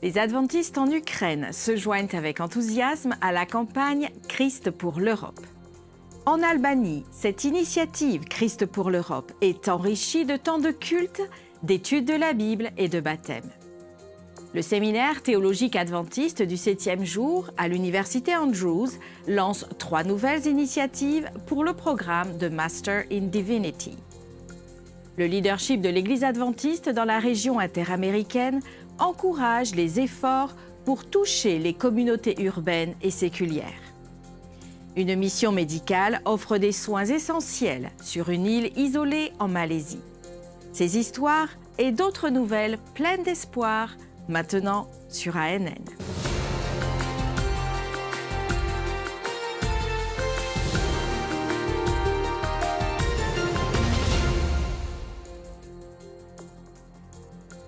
Les adventistes en Ukraine se joignent avec enthousiasme à la campagne Christ pour l'Europe. En Albanie, cette initiative Christ pour l'Europe est enrichie de temps de culte, d'études de la Bible et de baptême. Le séminaire théologique adventiste du 7e jour à l'université Andrews lance 3 nouvelles initiatives pour le programme de Master in Divinity. Le leadership de l'Église adventiste dans la région interaméricaine encourage les efforts pour toucher les communautés urbaines et séculières. Une mission médicale offre des soins essentiels sur une île isolée en Malaisie. Ces histoires et d'autres nouvelles pleines d'espoir maintenant sur ANN.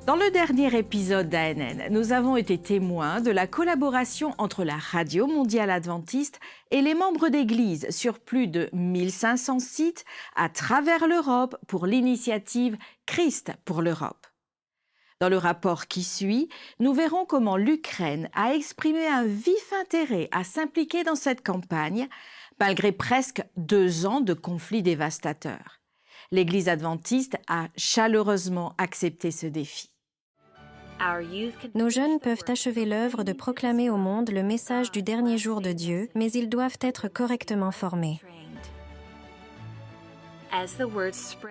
Dans le dernier épisode d'ANN, nous avons été témoins de la collaboration entre la Radio mondiale adventiste et les membres d'Église sur plus de 1500 sites à travers l'Europe pour l'initiative Christ pour l'Europe. Dans le rapport qui suit, nous verrons comment l'Ukraine a exprimé un vif intérêt à s'impliquer dans cette campagne, malgré presque 2 ans de conflits dévastateurs. L'Église adventiste a chaleureusement accepté ce défi. Nos jeunes peuvent achever l'œuvre de proclamer au monde le message du dernier jour de Dieu, mais ils doivent être correctement formés.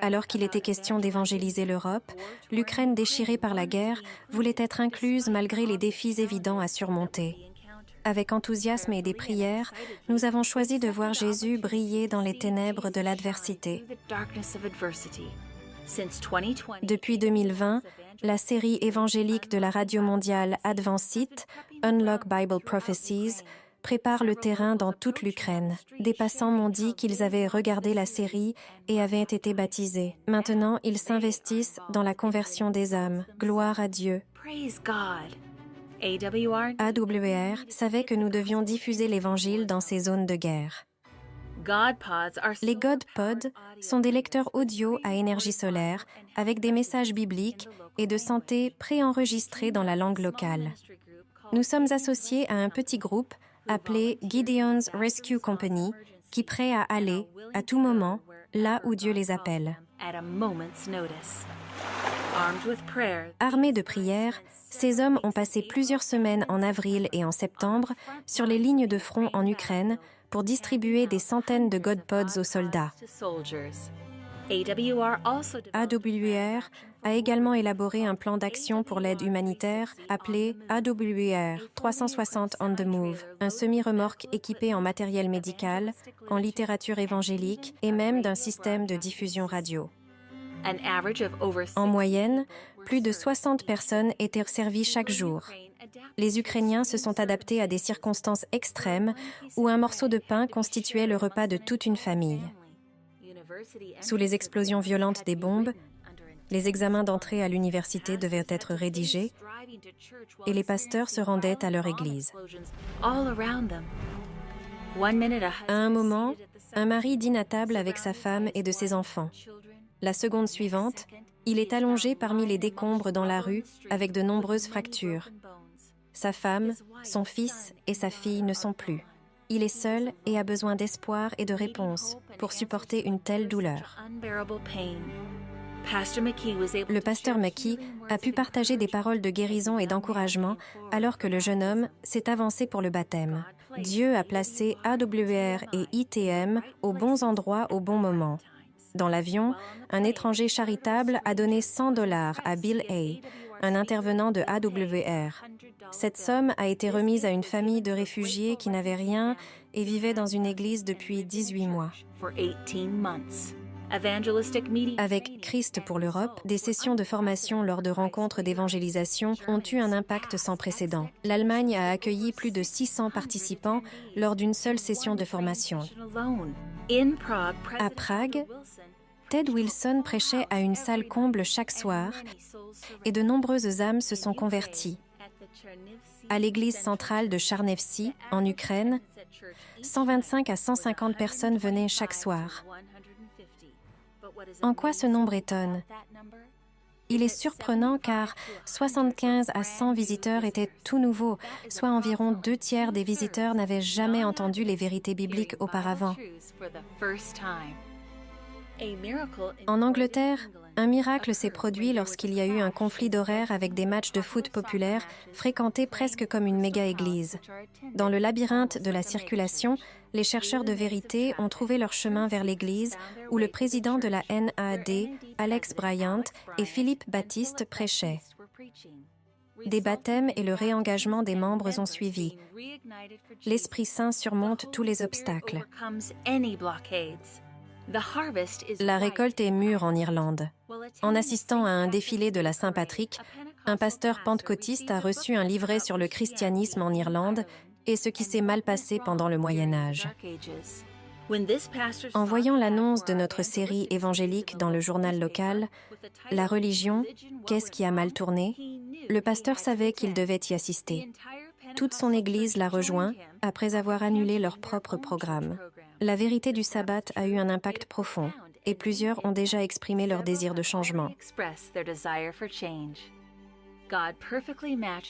Alors qu'il était question d'évangéliser l'Europe, l'Ukraine déchirée par la guerre voulait être incluse malgré les défis évidents à surmonter. Avec enthousiasme et des prières, nous avons choisi de voir Jésus briller dans les ténèbres de l'adversité. Depuis 2020, la série évangélique de la Radio mondiale Advancite, Unlock Bible Prophecies, prépare le terrain dans toute l'Ukraine. Des passants m'ont dit qu'ils avaient regardé la série et avaient été baptisés. Maintenant, ils s'investissent dans la conversion des âmes. Gloire à Dieu. AWR savait que nous devions diffuser l'Évangile dans ces zones de guerre. Les God Pods sont des lecteurs audio à énergie solaire avec des messages bibliques et de santé préenregistrés dans la langue locale. Nous sommes associés à un petit groupe appelé Gideon's Rescue Company qui est prêt à aller, à tout moment, là où Dieu les appelle. Armés de prières, ces hommes ont passé plusieurs semaines en avril et en septembre sur les lignes de front en Ukraine pour distribuer des centaines de God Pods aux soldats. AWR a également élaboré un plan d'action pour l'aide humanitaire appelé AWR 360 on the Move, un semi-remorque équipé en matériel médical, en littérature évangélique et même d'un système de diffusion radio. En moyenne, plus de 60 personnes étaient servies chaque jour. Les Ukrainiens se sont adaptés à des circonstances extrêmes où un morceau de pain constituait le repas de toute une famille. Sous les explosions violentes des bombes, les examens d'entrée à l'université devaient être rédigés et les pasteurs se rendaient à leur église. À un moment, un mari dîne à table avec sa femme et de ses enfants. La seconde suivante, il est allongé parmi les décombres dans la rue avec de nombreuses fractures. Sa femme, son fils et sa fille ne sont plus. Il est seul et a besoin d'espoir et de réponse pour supporter une telle douleur. Le pasteur Mackey a pu partager des paroles de guérison et d'encouragement alors que le jeune homme s'est avancé pour le baptême. Dieu a placé AWR et ITM aux bons endroits au bon moment. Dans l'avion, un étranger charitable a donné $100 à Bill Hay, un intervenant de AWR. Cette somme a été remise à une famille de réfugiés qui n'avaient rien et vivaient dans une église depuis 18 mois. Avec Christ pour l'Europe, des sessions de formation lors de rencontres d'évangélisation ont eu un impact sans précédent. L'Allemagne a accueilli plus de 600 participants lors d'une seule session de formation. À Prague, Ted Wilson prêchait à une salle comble chaque soir et de nombreuses âmes se sont converties. À l'église centrale de Charnevtsi, en Ukraine, 125 à 150 personnes venaient chaque soir. En quoi ce nombre étonne ? Il est surprenant car 75 à 100 visiteurs étaient tout nouveaux, soit environ 2/3 des visiteurs n'avaient jamais entendu les vérités bibliques auparavant. En Angleterre, un miracle s'est produit lorsqu'il y a eu un conflit d'horaires avec des matchs de foot populaires fréquentés presque comme une méga-église. Dans le labyrinthe de la circulation, les chercheurs de vérité ont trouvé leur chemin vers l'église où le président de la NAD, Alex Bryant, et Philippe Baptiste prêchaient. Des baptêmes et le réengagement des membres ont suivi. L'Esprit Saint surmonte tous les obstacles. La récolte est mûre en Irlande. En assistant à un défilé de la Saint-Patrick, un pasteur pentecôtiste a reçu un livret sur le christianisme en Irlande et ce qui s'est mal passé pendant le Moyen Âge. En voyant l'annonce de notre série évangélique dans le journal local, « La religion, qu'est-ce qui a mal tourné ?», le pasteur savait qu'il devait y assister. Toute son Église l'a rejoint après avoir annulé leur propre programme. La vérité du sabbat a eu un impact profond et plusieurs ont déjà exprimé leur désir de changement.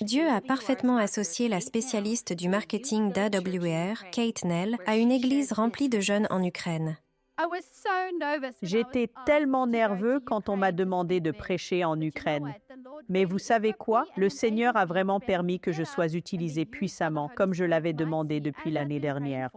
Dieu a parfaitement associé la spécialiste du marketing d'AWR, Kate Nell, à une église remplie de jeunes en Ukraine. J'étais tellement nerveux quand on m'a demandé de prêcher en Ukraine. Mais vous savez quoi? Le Seigneur a vraiment permis que je sois utilisée puissamment, comme je l'avais demandé depuis l'année dernière.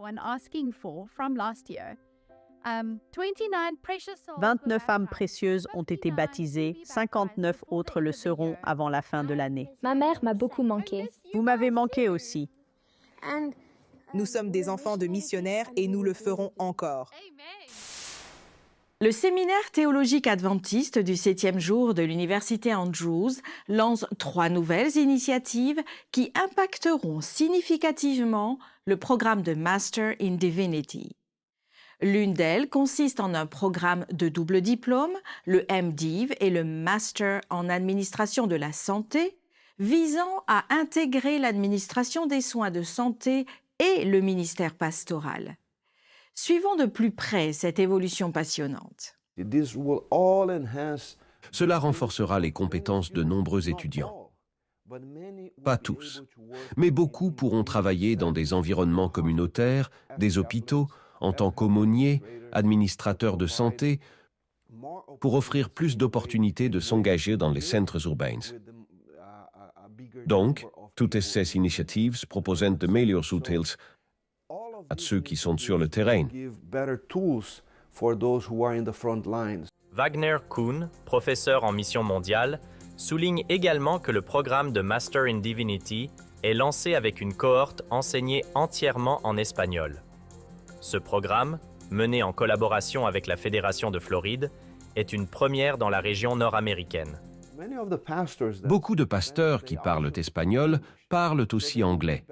29 âmes précieuses ont été baptisées, 59 autres le seront avant la fin de l'année. Ma mère m'a beaucoup manqué. Vous m'avez manqué aussi. Nous sommes des enfants de missionnaires et nous le ferons encore. Le séminaire théologique adventiste du 7e jour de l'Université Andrews lance 3 nouvelles initiatives qui impacteront significativement le programme de Master in Divinity. L'une d'elles consiste en un programme de double diplôme, le MDiv et le Master en administration de la santé, visant à intégrer l'administration des soins de santé et le ministère pastoral. Suivons de plus près cette évolution passionnante. Cela renforcera les compétences de nombreux étudiants. Pas tous, mais beaucoup pourront travailler dans des environnements communautaires, des hôpitaux, en tant qu'aumôniers, administrateurs de santé, pour offrir plus d'opportunités de s'engager dans les centres urbains. Donc, toutes ces initiatives proposent de meilleurs outils à ceux qui sont sur le terrain. Wagner Kuhn, professeur en mission mondiale, souligne également que le programme de Master in Divinity est lancé avec une cohorte enseignée entièrement en espagnol. Ce programme, mené en collaboration avec la Fédération de Floride, est une première dans la région nord-américaine. Beaucoup de pasteurs qui parlent espagnol parlent aussi anglais,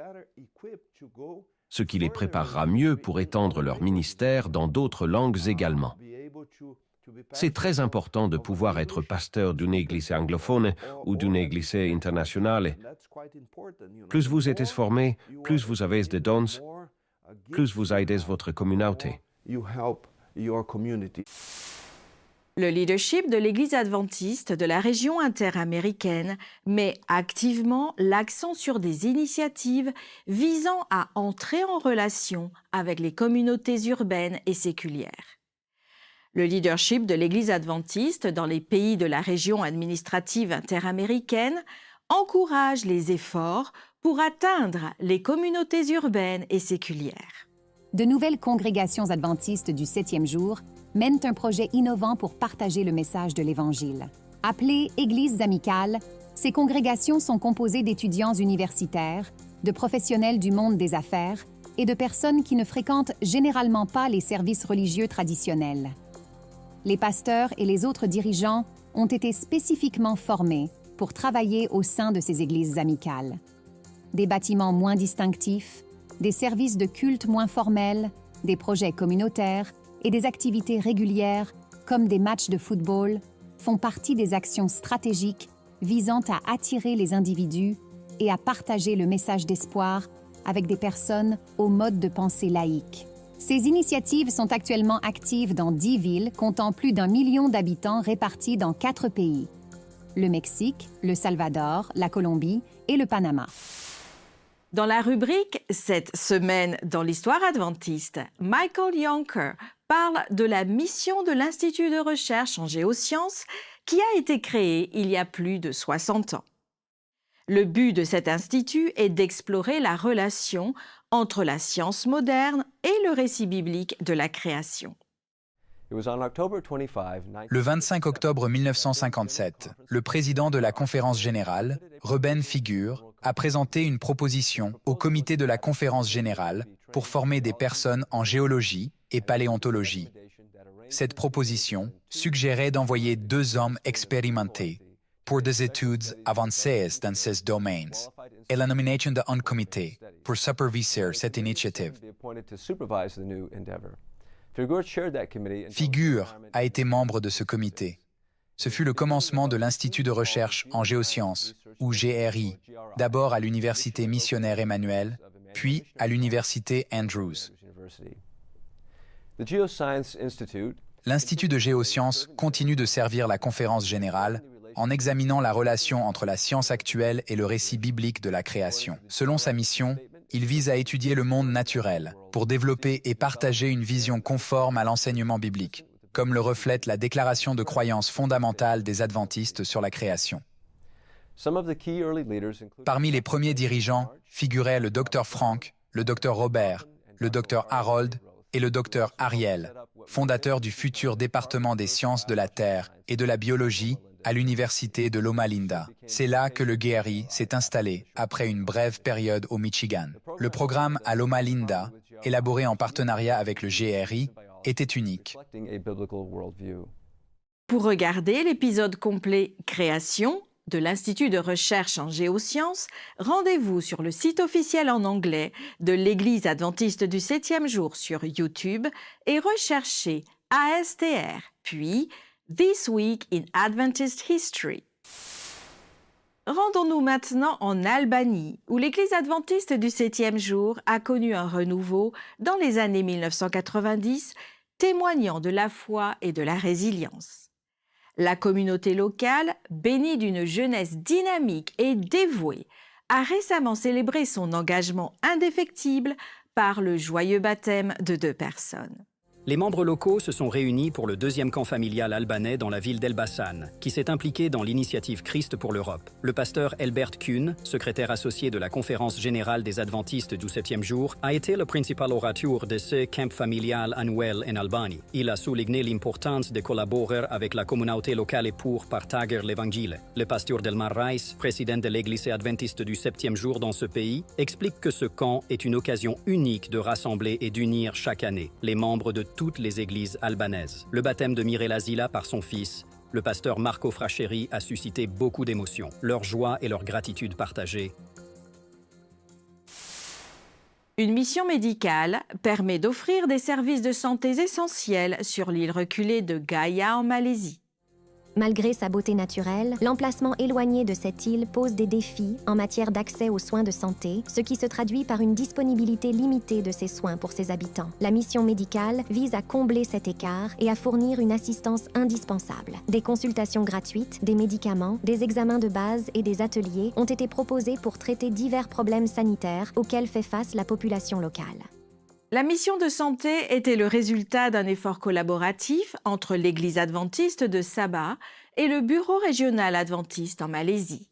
ce qui les préparera mieux pour étendre leur ministère dans d'autres langues également. C'est très important de pouvoir être pasteur d'une église anglophone ou d'une église internationale. Plus vous êtes formé, plus vous avez de dons, plus vous aidez votre communauté. Le leadership de l'Église adventiste de la région interaméricaine met activement l'accent sur des initiatives visant à entrer en relation avec les communautés urbaines et séculières. Le leadership de l'Église adventiste dans les pays de la région administrative interaméricaine encourage les efforts pour atteindre les communautés urbaines et séculières. De nouvelles congrégations adventistes du 7e jour mènent un projet innovant pour partager le message de l'Évangile. Appelées Églises amicales, ces congrégations sont composées d'étudiants universitaires, de professionnels du monde des affaires et de personnes qui ne fréquentent généralement pas les services religieux traditionnels. Les pasteurs et les autres dirigeants ont été spécifiquement formés pour travailler au sein de ces églises amicales. Des bâtiments moins distinctifs, des services de culte moins formels, des projets communautaires et des activités régulières, comme des matchs de football, font partie des actions stratégiques visant à attirer les individus et à partager le message d'espoir avec des personnes au mode de pensée laïque. Ces initiatives sont actuellement actives dans 10 villes comptant plus d'1 million d'habitants répartis dans 4 pays. le Mexique, le Salvador, la Colombie et le Panama. Dans la rubrique « Cette semaine dans l'histoire adventiste », Michael Yonker parle de la mission de l'Institut de recherche en géosciences qui a été créé il y a plus de 60 ans. Le but de cet institut est d'explorer la relation entre la science moderne et le récit biblique de la création. Le 25 octobre 1957, le président de la Conférence générale, Reuben Figure, a présenté une proposition au comité de la Conférence générale pour former des personnes en géologie et paléontologie. Cette proposition suggérait d'envoyer 2 hommes expérimentés pour des études avancées dans ces domaines et la nomination d'un comité pour superviser cette initiative. Figure a été membre de ce comité. Ce fut le commencement de l'Institut de recherche en géosciences, ou GRI, d'abord à l'Université missionnaire Emmanuel, puis à l'Université Andrews. L'Institut de géosciences continue de servir la Conférence générale en examinant la relation entre la science actuelle et le récit biblique de la création. Selon sa mission, il vise à étudier le monde naturel pour développer et partager une vision conforme à l'enseignement biblique, comme le reflète la déclaration de croyance fondamentale des adventistes sur la création. Parmi les premiers dirigeants figuraient le Dr Frank, le Dr Robert, le Dr Harold et le Dr Ariel, fondateurs du futur département des sciences de la Terre et de la biologie à l'université de Loma Linda. C'est là que le GRI s'est installé après une brève période au Michigan. Le programme à Loma Linda, élaboré en partenariat avec le GRI, était unique. Pour regarder l'épisode complet « Création » de l'Institut de recherche en géosciences, rendez-vous sur le site officiel en anglais de l'Église adventiste du 7e jour sur YouTube et recherchez ASTR, puis This Week in Adventist History. Rendons-nous maintenant en Albanie, où l'Église adventiste du 7e jour a connu un renouveau dans les années 1990, témoignant de la foi et de la résilience. La communauté locale, bénie d'une jeunesse dynamique et dévouée, a récemment célébré son engagement indéfectible par le joyeux baptême de 2 personnes. Les membres locaux se sont réunis pour le 2e camp familial albanais dans la ville d'Elbasan, qui s'est impliqué dans l'initiative Christ pour l'Europe. Le pasteur Elbert Kuhn, secrétaire associé de la Conférence générale des adventistes du 7e jour, a été le principal orateur de ce camp familial annuel en Albanie. Il a souligné l'importance de collaborer avec la communauté locale pour partager l'évangile. Le pasteur Delmar Rice, président de l'Église adventiste du 7e jour dans ce pays, explique que ce camp est une occasion unique de rassembler et d'unir chaque année les membres de toutes les églises albanaises. Le baptême de Mirela Zila par son fils, le pasteur Marco Fracheri, a suscité beaucoup d'émotions. Leur joie et leur gratitude partagée. Une mission médicale permet d'offrir des services de santé essentiels sur l'île reculée de Gaïa en Malaisie. Malgré sa beauté naturelle, l'emplacement éloigné de cette île pose des défis en matière d'accès aux soins de santé, ce qui se traduit par une disponibilité limitée de ces soins pour ses habitants. La mission médicale vise à combler cet écart et à fournir une assistance indispensable. Des consultations gratuites, des médicaments, des examens de base et des ateliers ont été proposés pour traiter divers problèmes sanitaires auxquels fait face la population locale. La mission de santé était le résultat d'un effort collaboratif entre l'Église adventiste de Sabah et le Bureau régional adventiste en Malaisie.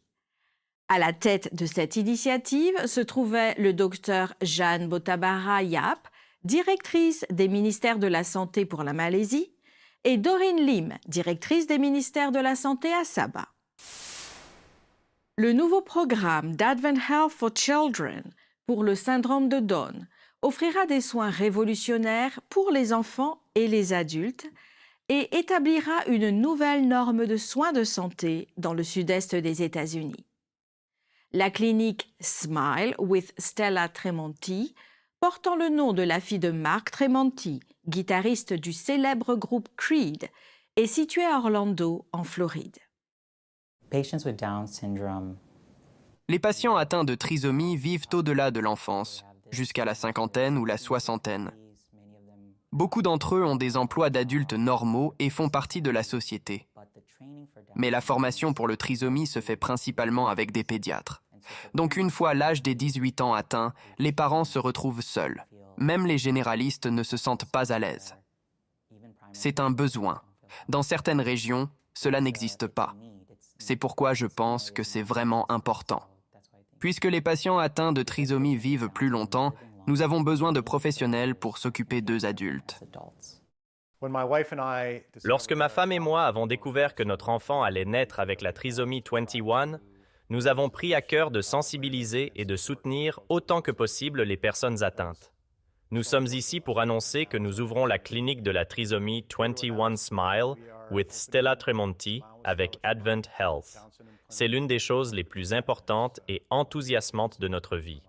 À la tête de cette initiative se trouvait le docteur Jeanne Botabara Yap, directrice des ministères de la Santé pour la Malaisie, et Doreen Lim, directrice des ministères de la Santé à Sabah. Le nouveau programme d'Advent Health for Children pour le syndrome de Down offrira des soins révolutionnaires pour les enfants et les adultes et établira une nouvelle norme de soins de santé dans le sud-est des États-Unis. La clinique Smile with Stella Tremonti, portant le nom de la fille de Mark Tremonti, guitariste du célèbre groupe Creed, est située à Orlando, en Floride. Les patients atteints de trisomie vivent au-delà de l'enfance, jusqu'à la cinquantaine ou la soixantaine. Beaucoup d'entre eux ont des emplois d'adultes normaux et font partie de la société. Mais la formation pour le trisomie se fait principalement avec des pédiatres. Donc une fois l'âge des 18 ans atteint, les parents se retrouvent seuls. Même les généralistes ne se sentent pas à l'aise. C'est un besoin. Dans certaines régions, cela n'existe pas. C'est pourquoi je pense que c'est vraiment important. Puisque les patients atteints de trisomie vivent plus longtemps, nous avons besoin de professionnels pour s'occuper d'eux adultes. Lorsque ma femme et moi avons découvert que notre enfant allait naître avec la trisomie 21, nous avons pris à cœur de sensibiliser et de soutenir autant que possible les personnes atteintes. Nous sommes ici pour annoncer que nous ouvrons la clinique de la trisomie 21 Smile with Stella Tremonti avec Advent Health. C'est l'une des choses les plus importantes et enthousiasmantes de notre vie.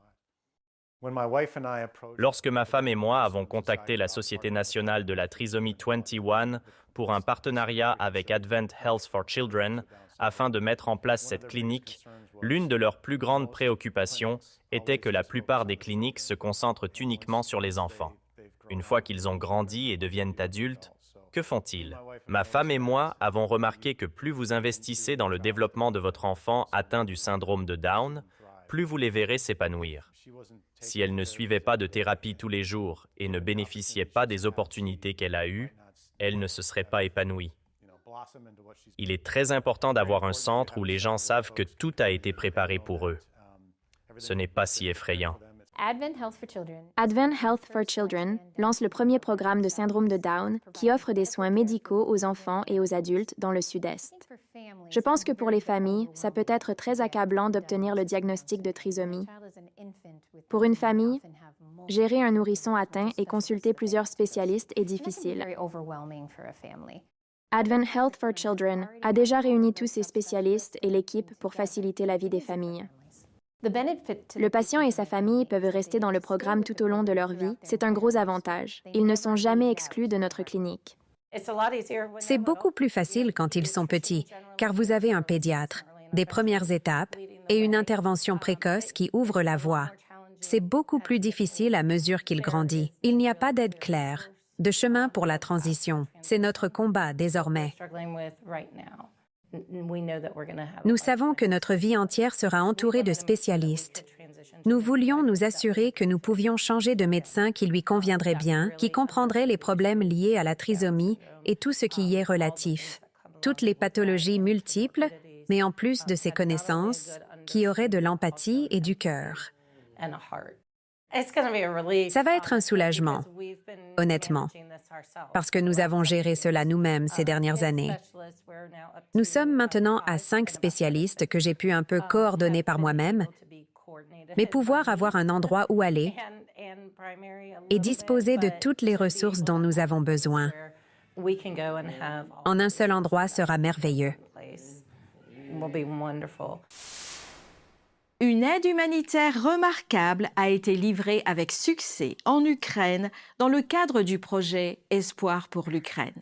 Lorsque ma femme et moi avons contacté la Société nationale de la trisomie 21 pour un partenariat avec Advent Health for Children afin de mettre en place cette clinique, l'une de leurs plus grandes préoccupations était que la plupart des cliniques se concentrent uniquement sur les enfants. Une fois qu'ils ont grandi et deviennent adultes, que font-ils? Ma femme et moi avons remarqué que plus vous investissez dans le développement de votre enfant atteint du syndrome de Down, plus vous les verrez s'épanouir. Si elle ne suivait pas de thérapie tous les jours et ne bénéficiait pas des opportunités qu'elle a eues, elle ne se serait pas épanouie. Il est très important d'avoir un centre où les gens savent que tout a été préparé pour eux. Ce n'est pas si effrayant. Advent Health for Children lance le premier programme de syndrome de Down qui offre des soins médicaux aux enfants et aux adultes dans le Sud-Est. Je pense que pour les familles, ça peut être très accablant d'obtenir le diagnostic de trisomie. Pour une famille, gérer un nourrisson atteint et consulter plusieurs spécialistes est difficile. Advent Health for Children a déjà réuni tous ses spécialistes et l'équipe pour faciliter la vie des familles. Le patient et sa famille peuvent rester dans le programme tout au long de leur vie. C'est un gros avantage. Ils ne sont jamais exclus de notre clinique. C'est beaucoup plus facile quand ils sont petits, car vous avez un pédiatre, des premières étapes et une intervention précoce qui ouvre la voie. C'est beaucoup plus difficile à mesure qu'il grandit. Il n'y a pas d'aide claire, de chemin pour la transition. C'est notre combat désormais. Nous savons que notre vie entière sera entourée de spécialistes. Nous voulions nous assurer que nous pouvions changer de médecin qui lui conviendrait bien, qui comprendrait les problèmes liés à la trisomie et tout ce qui y est relatif, toutes les pathologies multiples, mais en plus de ses connaissances, qui aurait de l'empathie et du cœur. Ça va être un soulagement, honnêtement, parce que nous avons géré cela nous-mêmes ces dernières années. Nous sommes maintenant à 5 spécialistes que j'ai pu un peu coordonner par moi-même, mais pouvoir avoir un endroit où aller et disposer de toutes les ressources dont nous avons besoin en un seul endroit sera merveilleux. Une aide humanitaire remarquable a été livrée avec succès en Ukraine dans le cadre du projet Espoir pour l'Ukraine.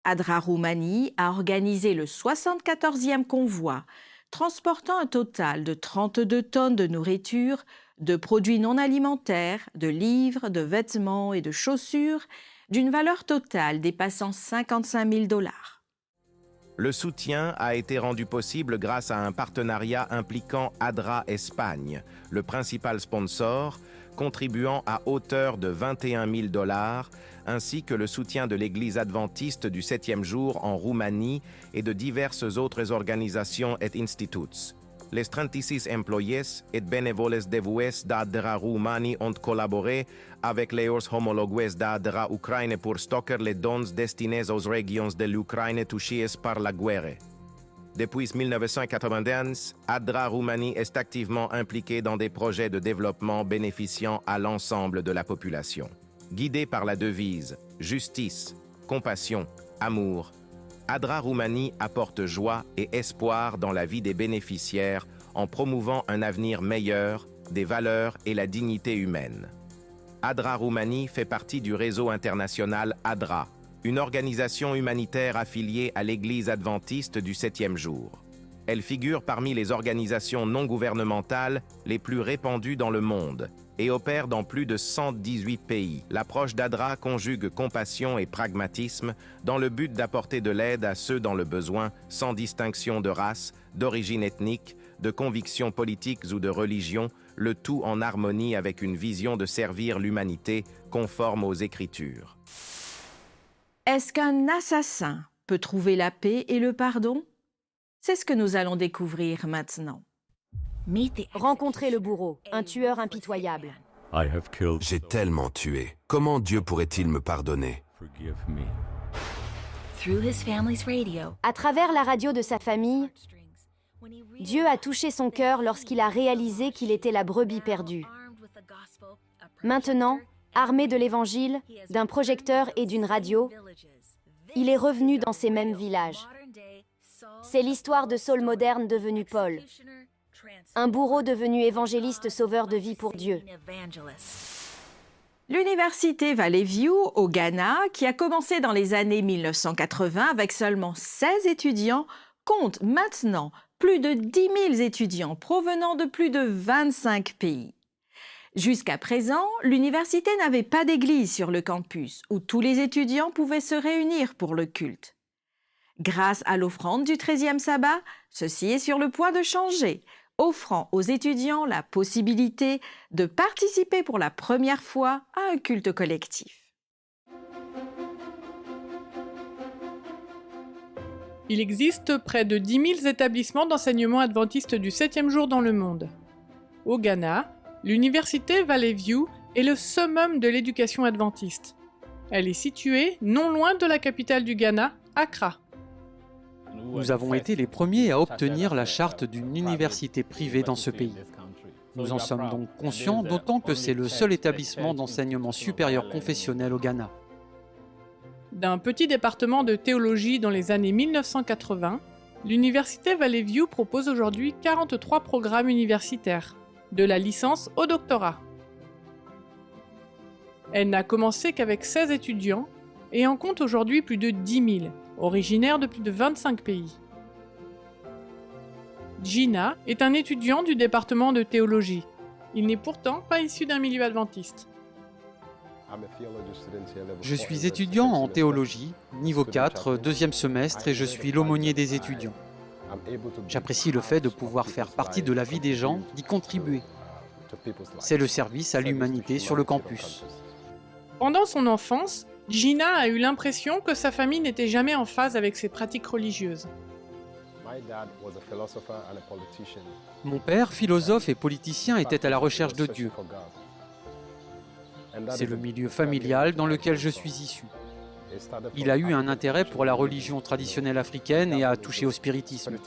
ADRA Roumanie a organisé le 74e convoi, transportant un total de 32 tonnes de nourriture, de produits non alimentaires, de livres, de vêtements et de chaussures, d'une valeur totale dépassant 55 000 $. Le soutien a été rendu possible grâce à un partenariat impliquant ADRA Espagne, le principal sponsor, contribuant à hauteur de 21 000 $, ainsi que le soutien de l'Église adventiste du 7e jour en Roumanie et de diverses autres organisations et instituts. Les 36 employés et bénévoles dévoués d'ADRA Roumanie ont collaboré avec les homologues d'ADRA Ukraine pour stocker les dons destinés aux régions de l'Ukraine touchées par la guerre. Depuis 1991, ADRA Roumanie est activement impliqué dans des projets de développement bénéficiant à l'ensemble de la population. Guidé par la devise « Justice, compassion, amour », ADRA Roumanie apporte joie et espoir dans la vie des bénéficiaires en promouvant un avenir meilleur, des valeurs et la dignité humaine. ADRA Roumanie fait partie du réseau international ADRA, une organisation humanitaire affiliée à l'Église adventiste du 7e jour. Elle figure parmi les organisations non gouvernementales les plus répandues dans le monde et opère dans plus de 118 pays. L'approche d'ADRA conjugue compassion et pragmatisme dans le but d'apporter de l'aide à ceux dans le besoin, sans distinction de race, d'origine ethnique, de convictions politiques ou de religion, le tout en harmonie avec une vision de servir l'humanité conforme aux Écritures. Est-ce qu'un assassin peut trouver la paix et le pardon? C'est ce que nous allons découvrir maintenant. Rencontrez le bourreau, un tueur impitoyable. J'ai tellement tué. Comment Dieu pourrait-il me pardonner? À travers la radio de sa famille, Dieu a touché son cœur lorsqu'il a réalisé qu'il était la brebis perdue. Maintenant, armé de l'Évangile, d'un projecteur et d'une radio, il est revenu dans ces mêmes villages. C'est l'histoire de Saul moderne devenu Paul, un bourreau devenu évangéliste sauveur de vie pour Dieu. L'université Valley View au Ghana, qui a commencé dans les années 1980 avec seulement 16 étudiants, compte maintenant plus de 10 000 étudiants provenant de plus de 25 pays. Jusqu'à présent, l'université n'avait pas d'église sur le campus où tous les étudiants pouvaient se réunir pour le culte. Grâce à l'offrande du 13e sabbat, ceci est sur le point de changer, offrant aux étudiants la possibilité de participer pour la première fois à un culte collectif. Il existe près de 10 000 établissements d'enseignement adventiste du 7e jour dans le monde. Au Ghana, l'université Valley View est le summum de l'éducation adventiste. Elle est située non loin de la capitale du Ghana, Accra. Nous avons été les premiers à obtenir la charte d'une université privée dans ce pays. Nous en sommes donc conscients, d'autant que c'est le seul établissement d'enseignement supérieur confessionnel au Ghana. D'un petit département de théologie dans les années 1980, l'université Valley View propose aujourd'hui 43 programmes universitaires, de la licence au doctorat. Elle n'a commencé qu'avec 16 étudiants et en compte aujourd'hui plus de 10 000, originaires de plus de 25 pays. Gina est un étudiant du département de théologie. Il n'est pourtant pas issu d'un milieu adventiste. Je suis étudiant en théologie, niveau 4, deuxième semestre, et je suis l'aumônier des étudiants. J'apprécie le fait de pouvoir faire partie de la vie des gens, d'y contribuer. C'est le service à l'humanité sur le campus. Pendant son enfance, Gina a eu l'impression que sa famille n'était jamais en phase avec ses pratiques religieuses. Mon père, philosophe et politicien, était à la recherche de Dieu. C'est le milieu familial dans lequel je suis issu. Il a eu un intérêt pour la religion traditionnelle africaine et a touché au spiritisme.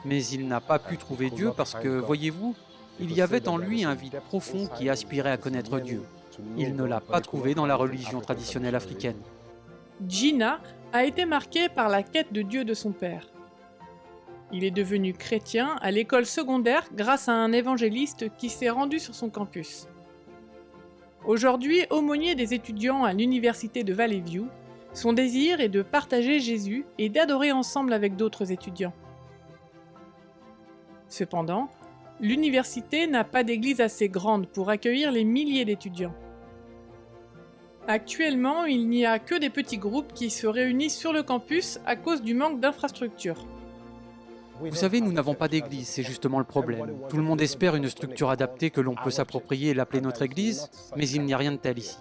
Mais il n'a pas pu trouver Dieu parce que, voyez-vous, il y avait en lui un vide profond qui aspirait à connaître Dieu. Il ne l'a pas trouvé dans la religion traditionnelle africaine. Gina a été marqué par la quête de Dieu de son père. Il est devenu chrétien à l'école secondaire grâce à un évangéliste qui s'est rendu sur son campus. Aujourd'hui, aumônier des étudiants à l'université de Valley View, son désir est de partager Jésus et d'adorer ensemble avec d'autres étudiants. Cependant, l'université n'a pas d'église assez grande pour accueillir les milliers d'étudiants. Actuellement, il n'y a que des petits groupes qui se réunissent sur le campus à cause du manque d'infrastructures. Vous savez, nous n'avons pas d'église, c'est justement le problème. Tout le monde espère une structure adaptée que l'on peut s'approprier et l'appeler notre église, mais il n'y a rien de tel ici.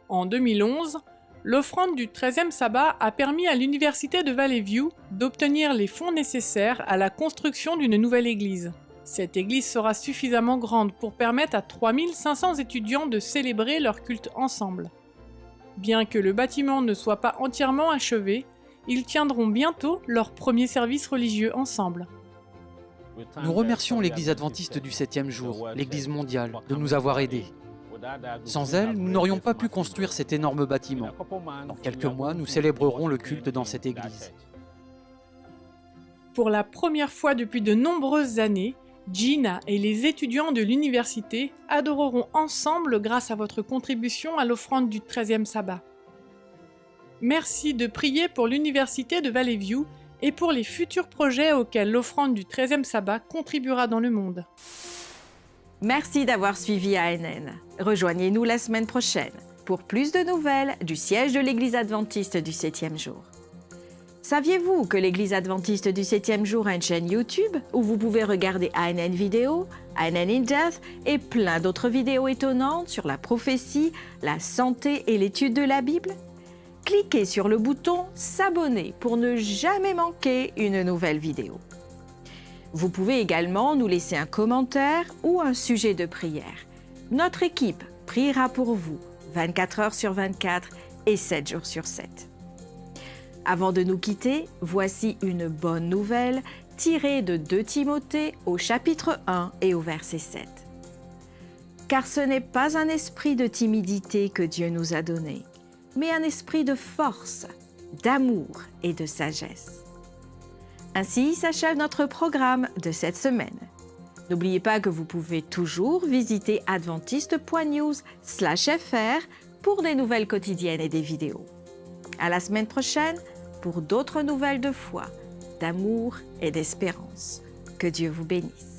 En 2011, l'offrande du 13e sabbat a permis à l'université de Valley View d'obtenir les fonds nécessaires à la construction d'une nouvelle église. Cette église sera suffisamment grande pour permettre à 3500 étudiants de célébrer leur culte ensemble. Bien que le bâtiment ne soit pas entièrement achevé, ils tiendront bientôt leur premier service religieux ensemble. Nous remercions l'Église adventiste du 7e jour, l'Église mondiale, de nous avoir aidés. Sans elle, nous n'aurions pas pu construire cet énorme bâtiment. Dans quelques mois, nous célébrerons le culte dans cette église. Pour la première fois depuis de nombreuses années, Gina et les étudiants de l'université adoreront ensemble grâce à votre contribution à l'offrande du 13e sabbat. Merci de prier pour l'université de Valley View et pour les futurs projets auxquels l'offrande du 13e sabbat contribuera dans le monde. Merci d'avoir suivi ANN. Rejoignez-nous la semaine prochaine pour plus de nouvelles du siège de l'Église adventiste du 7e jour. Saviez-vous que l'Église adventiste du 7e jour a une chaîne YouTube où vous pouvez regarder ANN Vidéo, ANN in Depth et plein d'autres vidéos étonnantes sur la prophétie, la santé et l'étude de la Bible? Cliquez sur le bouton « S'abonner » pour ne jamais manquer une nouvelle vidéo. Vous pouvez également nous laisser un commentaire ou un sujet de prière. Notre équipe priera pour vous 24 heures sur 24 et 7 jours sur 7. Avant de nous quitter, voici une bonne nouvelle tirée de 2 Timothée au chapitre 1 et au verset 7. Car ce n'est pas un esprit de timidité que Dieu nous a donné, mais un esprit de force, d'amour et de sagesse. Ainsi s'achève notre programme de cette semaine. N'oubliez pas que vous pouvez toujours visiter adventiste.news/fr pour des nouvelles quotidiennes et des vidéos. À la semaine prochaine pour d'autres nouvelles de foi, d'amour et d'espérance. Que Dieu vous bénisse.